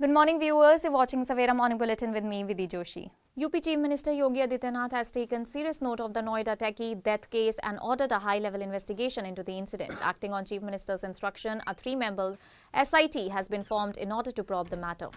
Good morning, viewers. You're watching Savera Morning Bulletin with me, Vidhi Joshi. UP Chief Minister Yogi Adityanath has taken serious note of the Noida techie death case and ordered a high-level investigation into the incident. Acting on Chief Minister's instruction, a three-member SIT has been formed in order to probe the matter.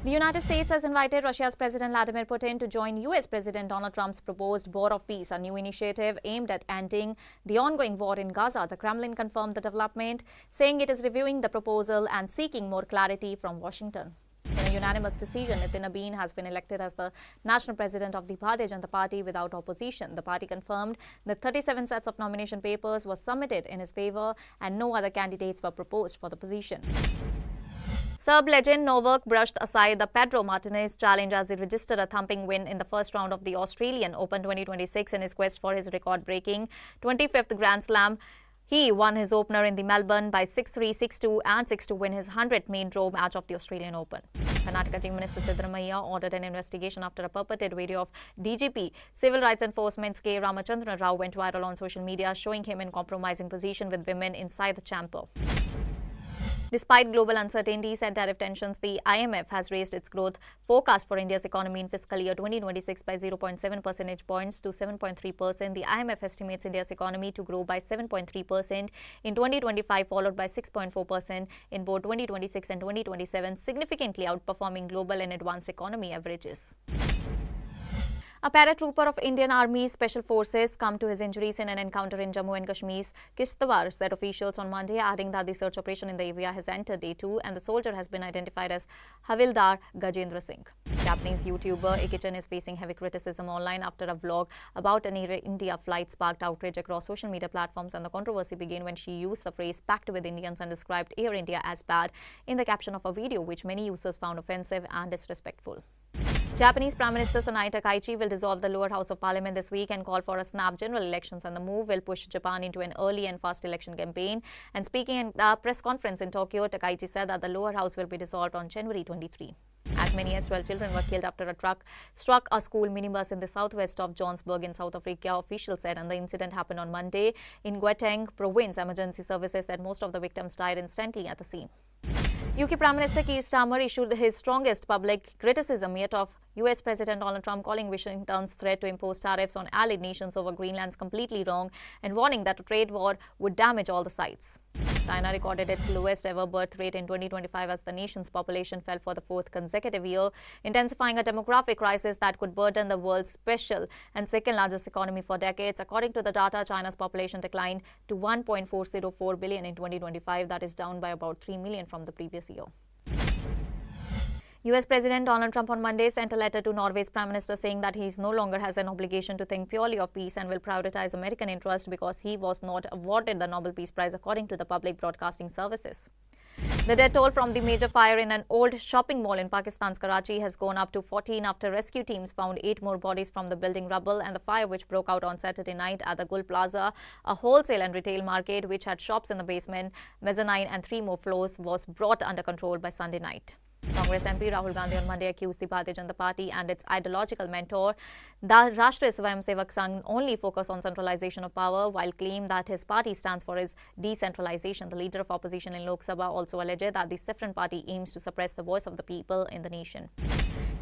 The United States has invited Russia's President Vladimir Putin to join US President Donald Trump's proposed War of Peace, a new initiative aimed at ending the ongoing war in Gaza. The Kremlin confirmed the development, saying it is reviewing the proposal and seeking more clarity from Washington. In a unanimous decision, Nitin Abeen has been elected as the national president of the Bharatiya Janata Party without opposition. The party confirmed that 37 sets of nomination papers were submitted in his favor and no other candidates were proposed for the position. Serb legend Novak brushed aside the Pedro Martinez challenge as he registered a thumping win in the first round of the Australian Open 2026 in his quest for his record-breaking 25th Grand Slam. He won his opener in the Melbourne by 6-3, 6-2 and 6 to win his 100th main draw match of the Australian Open. Karnataka Chief Minister Siddaramaiah ordered an investigation after a purported video of DGP Civil Rights Enforcement's K. Ramachandra Rao went viral on social media, showing him in compromising position with women inside the chamber. Despite global uncertainties and tariff tensions, the IMF has raised its growth forecast for India's economy in fiscal year 2026 by 0.7 percentage points to 7.3%. The IMF estimates India's economy to grow by 7.3% in 2025, followed by 6.4% in both 2026 and 2027, significantly outperforming global and advanced economy averages. A paratrooper of Indian Army Special Forces come to his injuries in an encounter in Jammu and Kashmir's Kishtwar, said officials on Monday, adding that the search operation in the area has entered day 2 and the soldier has been identified as Havildar Gajendra Singh. Japanese YouTuber Ikichan is facing heavy criticism online after a vlog about an Air India flight sparked outrage across social media platforms, and the controversy began when she used the phrase "packed with Indians" and described Air India as bad in the caption of a video, which many users found offensive and disrespectful. Japanese Prime Minister Sanae Takaichi will dissolve the lower house of parliament this week and call for a snap general elections, and the move will push Japan into an early and fast election campaign. And speaking in a press conference in Tokyo, Takaichi said that the lower house will be dissolved on January 23. As many as 12 children were killed after a truck struck a school minibus in the southwest of Johannesburg in South Africa, officials said, and the incident happened on Monday in Gauteng province. Emergency services said most of the victims died instantly at the scene. UK Prime Minister Keir Starmer issued his strongest public criticism yet of US President Donald Trump, calling Washington's threat to impose tariffs on allied nations over Greenland completely wrong and warning that a trade war would damage all the sites. China recorded its lowest ever birth rate in 2025 as the nation's population fell for the fourth consecutive year, intensifying a demographic crisis that could burden the world's special and second largest economy for decades. According to the data, China's population declined to 1.404 billion in 2025. That is down by about 3 million from the previous year. US President Donald Trump on Monday sent a letter to Norway's Prime Minister saying that he no longer has an obligation to think purely of peace and will prioritize American interest because he was not awarded the Nobel Peace Prize, according to the public broadcasting services. The death toll from the major fire in an old shopping mall in Pakistan's Karachi has gone up to 14 after rescue teams found 8 more bodies from the building rubble, and the fire, which broke out on Saturday night at the Gul Plaza, a wholesale and retail market which had shops in the basement, mezzanine and 3 more floors, was brought under control by Sunday night. Congress MP Rahul Gandhi on Monday accused the Bharatiya Janata Party and its ideological mentor, the Rashtriya Swayamsevak Sangh, only focus on centralization of power, while claiming that his party stands for his decentralization. The leader of opposition in Lok Sabha also alleged that the Saffron Party aims to suppress the voice of the people in the nation.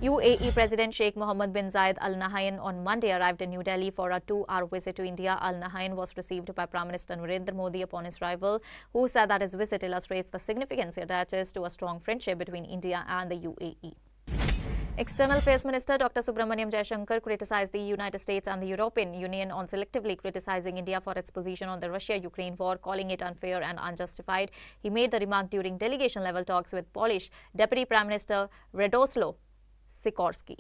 UAE President Sheikh Mohammed bin Zayed Al Nahyan on Monday arrived in New Delhi for a 2-hour visit to India. Al Nahyan was received by Prime Minister Narendra Modi upon his arrival, who said that his visit illustrates the significance it attaches to a strong friendship between India and the UAE. External Affairs Minister Dr. Subramaniam Jaishankar criticized the United States and the European Union on selectively criticizing India for its position on the Russia-Ukraine war, calling it unfair and unjustified. He made the remark during delegation-level talks with Polish Deputy Prime Minister Radoslaw Sikorski.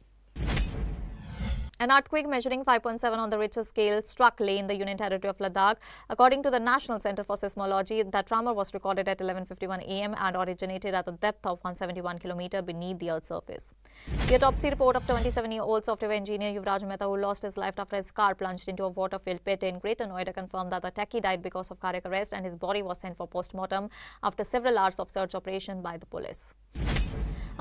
An earthquake measuring 5.7 on the Richter scale struck Leh in the Union Territory of Ladakh. According to the National Center for Seismology, the tremor was recorded at 11:51 a.m. and originated at a depth of 171 km beneath the Earth's surface. The autopsy report of 27-year-old software engineer Yuvraj Mehta, who lost his life after his car plunged into a water-filled pit in Greater Noida, confirmed that the techie died because of cardiac arrest, and his body was sent for post-mortem after several hours of search operation by the police.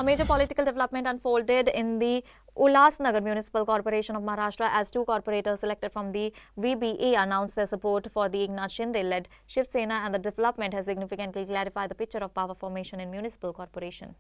A major political development unfolded in the Ulhasnagar Municipal Corporation of Maharashtra as 2 corporators elected from the VBA announced their support for the Eknath Shinde-led Shiv Sena, and the development has significantly clarified the picture of power formation in municipal corporation.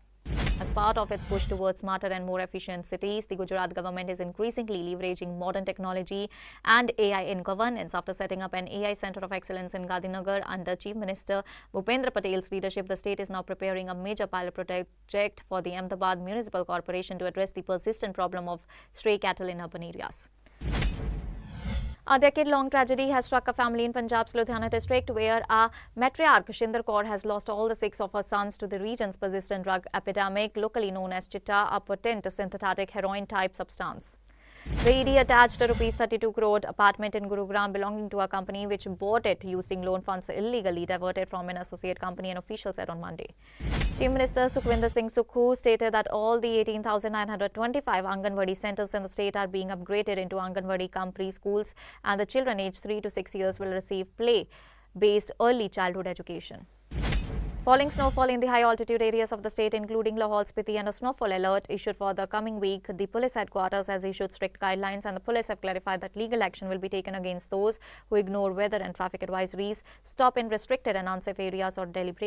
As part of its push towards smarter and more efficient cities, the Gujarat government is increasingly leveraging modern technology and AI in governance. After setting up an AI Center of Excellence in Gandhinagar under Chief Minister Bhupendra Patel's leadership, the state is now preparing a major pilot project for the Ahmedabad Municipal Corporation to address the persistent problem of stray cattle in urban areas. A decade-long tragedy has struck a family in Punjab's Ludhiana district, where a matriarch, Shinder Kaur, has lost all the 6 of her sons to the region's persistent drug epidemic, locally known as chitta, a potent synthetic heroin-type substance. The ED attached a Rs 32 crore apartment in Gurugram belonging to a company which bought it using loan funds illegally diverted from an associate company, an official said on Monday. Chief Minister Sukhwinder Singh Sukhu stated that all the 18,925 Anganwadi centers in the state are being upgraded into Anganwadi cum preschools, and the children aged 3 to 6 years will receive play-based early childhood education. Falling snowfall in the high-altitude areas of the state, including Lahaul, Spiti, and a snowfall alert issued for the coming week. The police headquarters has issued strict guidelines, and the police have clarified that legal action will be taken against those who ignore weather and traffic advisories, stop in restricted and unsafe areas, or deliberately